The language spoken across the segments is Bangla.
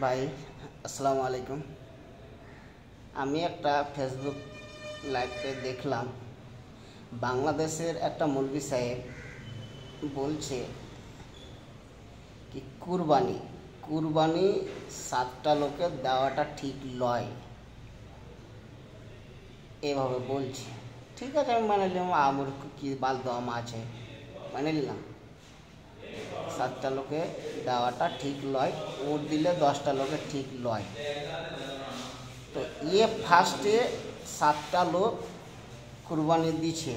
ভাই আসসালামু আলাইকুম। আমি একটা ফেসবুক লাইভে দেখলাম বাংলাদেশের একটা মৌলভী সাহেব বলছে কি কুরবানি কুরবানি 7টা লোকে দেওয়াটা ঠিক নয়, এভাবে বলছে। ঠিক আছে, আমি মানে নিলাম, আমার কি বাল দম আছে, মানে নিলাম 7টা লোকে দেওয়াটা ঠিক নয়, ওর দিলে 10টা লোকে ঠিক নয়। তো ফার্স্টে 7টা লোক কুরবানি দিচ্ছে,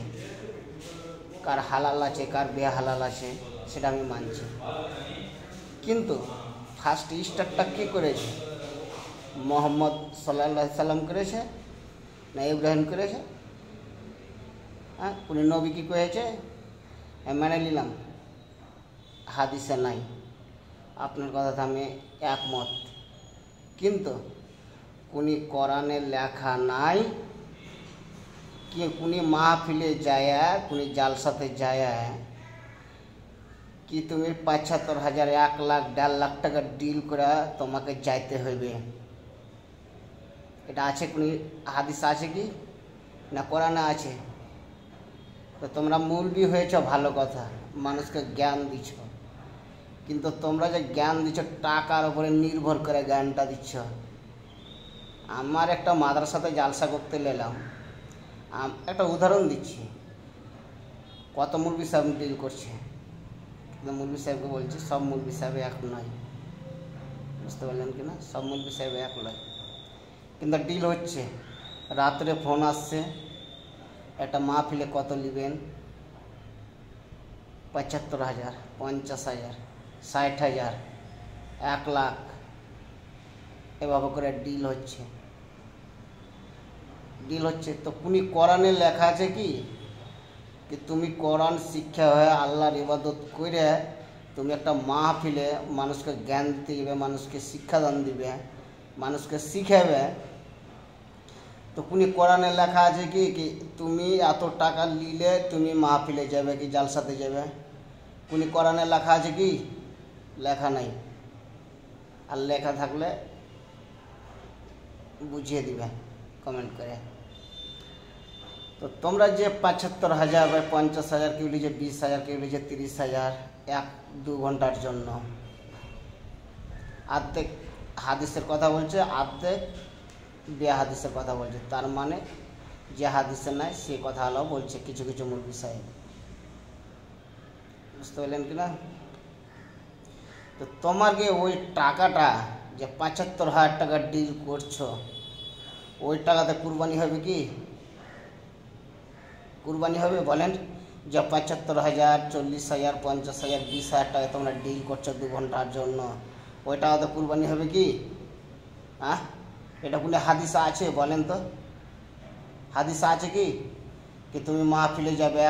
কার হালাল আছে কার বেহালাল আছে সেটা আমি মানছি, কিন্তু ফার্স্ট স্টার্টটা কে করেছে? মোহাম্মদ সাল্লাল্লাহু আলাইহি সাল্লাম করেছে না ইব্রাহিম করেছে? হ্যাঁ, উনি নবী কি করেছে? মেনে নিলাম হাদিসে নাই, আপনার কথাতে আমি একমত, কিন্তু কোনি কোরআনে লেখা নাই কি কোনি মাহফিলে যায় কোনি জালসাতে যায় কি তুমি ৭৫,০০০ ১ লাখ ১.৫ লাখ টাকা ডিল করে তোমাকে যাইতে হইবে? এটা আছে কোনি হাদিস আছে কি না কোরআনে আছে? তো তোমরা মৌলবি হয়েছ ভালো কথা, মানুষকে জ্ঞান দিচ্ছ, কিন্তু তোমরা যে জ্ঞান দিচ্ছ টাকার উপরে নির্ভর করে জ্ঞানটা দিচ্ছ। আমার একটা মাদ্রাসাতে জালসা করতে এলাম, একটা উদাহরণ দিচ্ছি, কত মৌলবি সাহেব ডিল করছে, কিন্তু মৌলবি সাহেবকে বলছি সব মৌলবি সাহেব এক নয়, বুঝতে পারলেন কি না? সব মৌলবি সাহেব এক নয়, কিন্তু ডিল হচ্ছে। রাত্রে ফোন আসছে, একটা মাহফিলে কত নেবেন? ৭৫,০০০, ৫০,০০০, ৬০,০০০, ১ লাখ, এভাবে করে ডিল হচ্ছে। তো কোনি কোরআনে লেখা আছে কি তুমি কোরআন শিক্ষা হয়ে আল্লাহর ইবাদত করে তুমি একটা মাহফিলে মানুষকে জ্ঞান দিতে যাবে, মানুষকে শিক্ষাদান দিবে, মানুষকে শিখাবে, তো কোনি কোরআনে লেখা আছে কি তুমি এত টাকা নিলে তুমি মাহফিলে যাবে কি জালসাতে যাবে? কোনি কোরআনে লেখা আছে কি? লেখা নাই। আর লেখা থাকলে বুঝিয়ে দিবে কমেন্ট করে। তো তোমরা যে ৭৫,০০০ বা ৫০,০০০, কেউ লিখে ২০,০০০, কেউ লিখে ৩০,০০০ ১-২ ঘন্টার জন্য, আর্ধেক হাদিসের কথা বলছে, আর্ধেক বেহাদিসের কথা বলছে। তার মানে যে হাদিসে নাই সে কথা হলো বলছে কিছু কিছু মৌলবি সাহেব, বুঝতে পারলেন কি না? তো তোমাকে ওই টাকাটা যে ৭৫,০০০ টাকা ডিল করছো, ওই টাকাতে কুরবানি হবে কি? কুরবানি হবে বলেন? যে ৭৫,০০০, ৪০,০০০, ৫০,০০০, ২০,০০০ টাকা তোমরা ডিল করছো 2 ঘন্টার জন্য, ওই টাকাতে কুরবানি হবে কি? হ্যাঁ, এটা কোনো হাদিসা আছে বলেন তো? হাদিসা আছে কি তুমি মাহফিলে যাবে,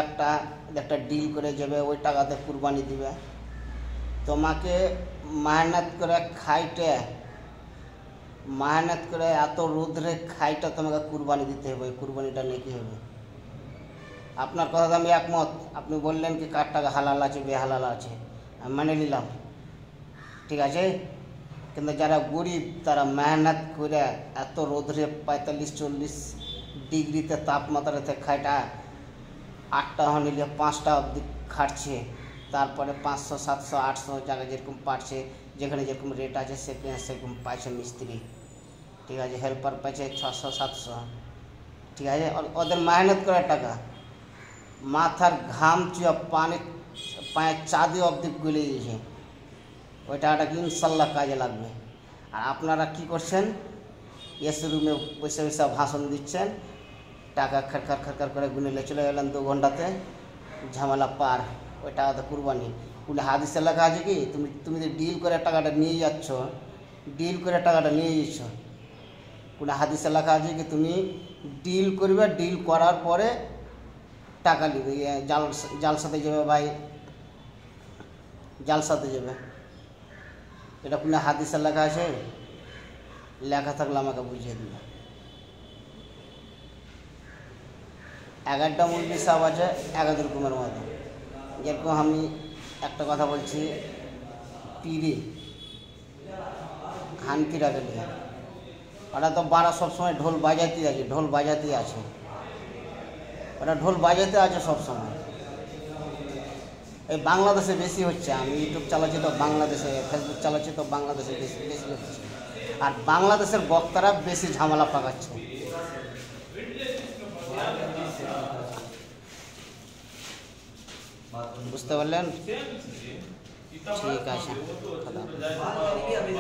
একটা ডিল করে যাবে, ওই টাকাতে কুরবানি দিবে? তোমাকে মেহনত করে এত রোদ্রে খাইটা তোমাকে কুরবানি দিতে হবে, ওই কুরবানিটা নেকি হবে? আপনার কথাতে আমি একমত। আপনি বললেন কি কার টাকা হালাল আছে বেহালাল আছে, আমি মানে নিলাম, ঠিক আছে, কিন্তু যারা গরিব তারা মেহনত করে এত রোদ্রে ৪৫-৪০ ডিগ্রিতে তাপমাত্রাতে খাইটা 8টা নিলে 5টা অবধি খাটছে, তারপরে 500, 700, 800 জায়গায় যেরকম পাচ্ছে, যেখানে যেরকম রেট আছে সেরকম পাইছে মিস্ত্রি, ঠিক আছে, হেল্পার পাইছে 600, 700, ঠিক আছে। ওদের মেহনত করার টাকা, মাথার ঘাম চুয়া পায়ের চাঁদে অবধি গলে গেছে, ওই টাকাটা কি ইনশাল্লাহ কাজে লাগবে। আর আপনারা কি করছেন? এসি রুমে বসে বসে ভাষণ দিচ্ছেন, টাকা খারখার করে গুনেলে চলে গেলেন 2 ঘন্টাতে, ঝামেলা পার। ওই টাকাতে কুরবানি কোনো হাদিসে লেখা আছে কি তুমি যে ডিল করে টাকাটা নিয়ে যাচ্ছ, কোনো হাদিসে লেখা আছে কি তুমি ডিল করবে, ডিল করার পরে টাকা নিবে, জালসাতে যাবে ভাই, জালসাতে যাবে? এটা কোনো হাদিসে লেখা আছে? লেখা থাকলে আমাকে বুঝিয়ে দিবে। 11টা মৌলবি সাহেব আছে 11 রকমের মতো। যেরকম আমি একটা কথা বলছি, পীরে খানকিরা গেলে ওরা তো বারা সবসময় ঢোল বাজাতেই আছে, ঢোল বাজাতেই আছে, ওরা ঢোল বাজাতে আছে সবসময়। এই বাংলাদেশে বেশি হচ্ছে, আমি ইউটিউব চালাচ্ছি তো বাংলাদেশে, ফেসবুক চালাচ্ছি তো বাংলাদেশে বেশি বেশি হচ্ছে, আর বাংলাদেশের বক্তারা বেশি ঝামেলা পাকাচ্ছে। বুঝতে পারলেন? ঠিক আছে।